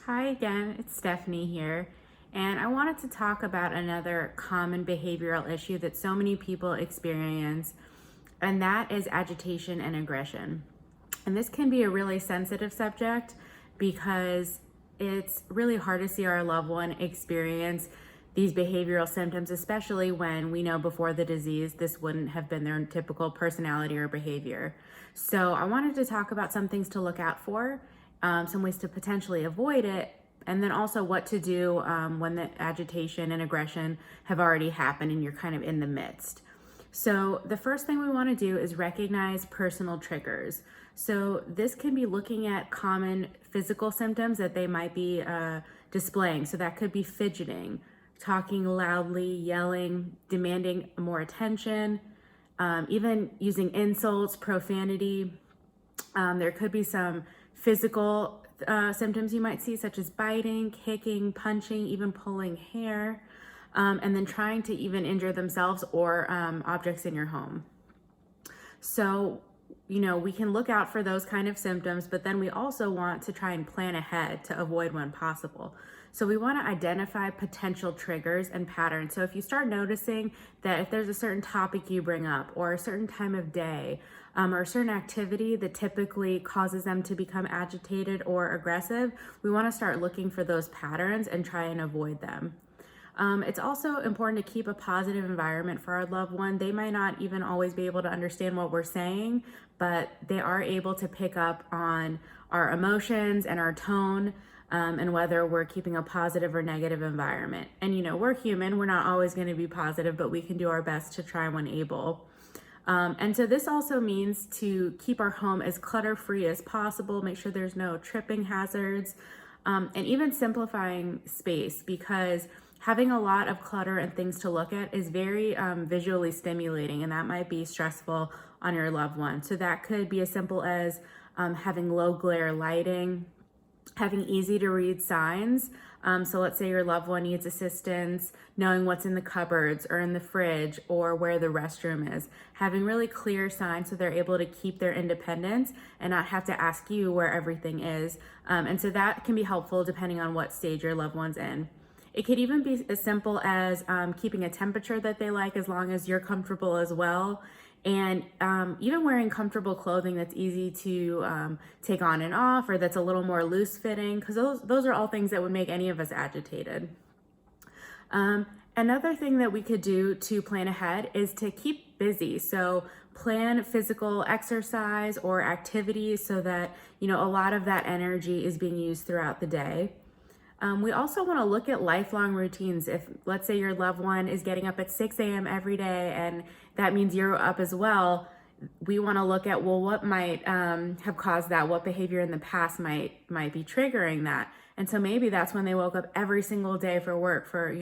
Hi again, it's Stephanie here, and I wanted to talk about another common behavioral issue that so many people experience, and that is agitation and aggression. And this can be a really sensitive subject because it's really hard to see our loved one experience these behavioral symptoms, especially when we know before the disease this wouldn't have been their typical personality or behavior. So I wanted to talk about some things to look out for, some ways to potentially avoid it, and then also what to do when the agitation and aggression have already happened and you're kind of in the midst. So the first thing we want to do is recognize personal triggers. So this can be looking at common physical symptoms that they might be displaying. So that could be fidgeting, talking loudly, yelling, demanding more attention, even using insults, profanity. There could be some physical symptoms you might see, such as biting, kicking, punching, even pulling hair, and then trying to even injure themselves or objects in your home. So, we can look out for those kind of symptoms, but then we also want to try and plan ahead to avoid when possible. So we want to identify potential triggers and patterns. So if you start noticing that if there's a certain topic you bring up or a certain time of day or a certain activity that typically causes them to become agitated or aggressive, we want to start looking for those patterns and try and avoid them. It's also important to keep a positive environment for our loved one. They might not even always be able to understand what we're saying, but they are able to pick up on our emotions and our tone, and whether we're keeping a positive or negative environment. And we're human, we're not always going to be positive, but we can do our best to try when able. And so this also means to keep our home as clutter-free as possible, make sure there's no tripping hazards, and even simplifying space, because having a lot of clutter and things to look at is very visually stimulating, and that might be stressful on your loved one. So that could be as simple as having low glare lighting, having easy to read signs. So let's say your loved one needs assistance knowing what's in the cupboards or in the fridge or where the restroom is. Having really clear signs so they're able to keep their independence and not have to ask you where everything is. And so that can be helpful depending on what stage your loved one's in. It could even be as simple as keeping a temperature that they like, as long as you're comfortable as well. And even wearing comfortable clothing that's easy to take on and off, or that's a little more loose fitting, because those are all things that would make any of us agitated. Another thing that we could do to plan ahead is to keep busy. So plan physical exercise or activities so that a lot of that energy is being used throughout the day. We also want to look at lifelong routines. If, let's say, your loved one is getting up at 6 a.m. every day and that means you're up as well, we want to look at, well, what might have caused that? What behavior in the past might be triggering that? And so maybe that's when they woke up every single day for work for,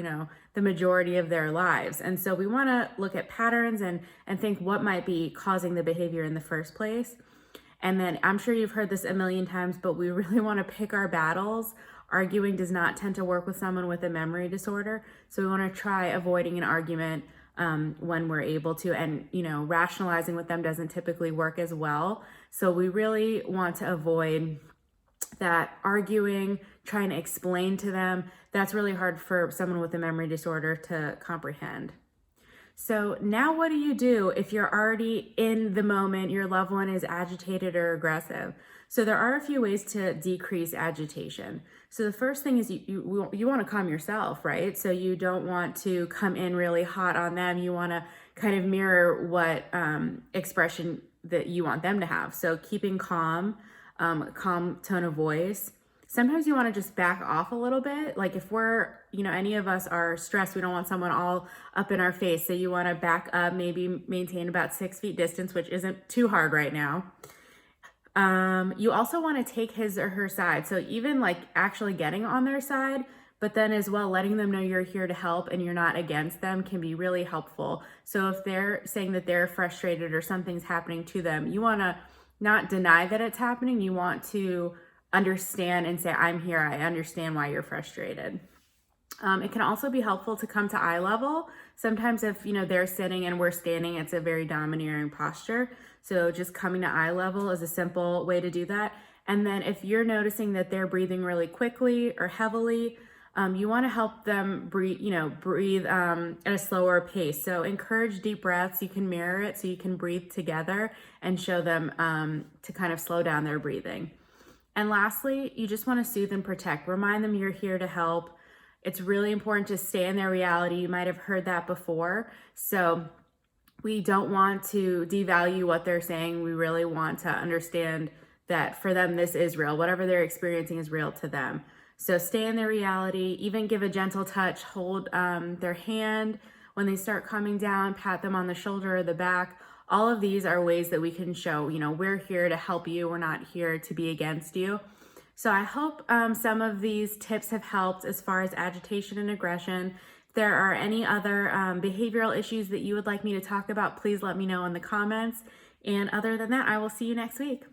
the majority of their lives. And so we want to look at patterns and think what might be causing the behavior in the first place. And then I'm sure you've heard this a million times, but we really want to pick our battles. Arguing does not tend to work with someone with a memory disorder. So we want to try avoiding an argument when we're able to, and rationalizing with them doesn't typically work as well. So we really want to avoid that arguing, trying to explain to them. That's really hard for someone with a memory disorder to comprehend. So now what do you do if you're already in the moment, your loved one is agitated or aggressive? So there are a few ways to decrease agitation. So the first thing is you want to calm yourself, right? So you don't want to come in really hot on them. You want to kind of mirror what expression that you want them to have. So keeping calm, calm tone of voice. Sometimes you want to just back off a little bit. Like if we're, any of us are stressed, we don't want someone all up in our face. So you want to back up, maybe maintain about 6 feet distance, which isn't too hard right now. You also want to take his or her side. So even like actually getting on their side, but then as well, letting them know you're here to help and you're not against them can be really helpful. So if they're saying that they're frustrated or something's happening to them, you want to not deny that it's happening. You want to understand and say, I'm here, I understand why you're frustrated. It can also be helpful to come to eye level. Sometimes if, they're sitting and we're standing, it's a very domineering posture. So just coming to eye level is a simple way to do that. And then if you're noticing that they're breathing really quickly or heavily, you want to help them breathe at a slower pace. So encourage deep breaths. You can mirror it so you can breathe together and show them to kind of slow down their breathing. And lastly, you just want to soothe and protect. Remind them you're here to help. It's really important to stay in their reality. You might have heard that before. So we don't want to devalue what they're saying. We really want to understand that for them, this is real. Whatever they're experiencing is real to them. So stay in their reality, even give a gentle touch, hold their hand when they start coming down, pat them on the shoulder or the back. All of these are ways that we can show, we're here to help you. We're not here to be against you. So I hope some of these tips have helped as far as agitation and aggression. If there are any other behavioral issues that you would like me to talk about, please let me know in the comments. And other than that, I will see you next week.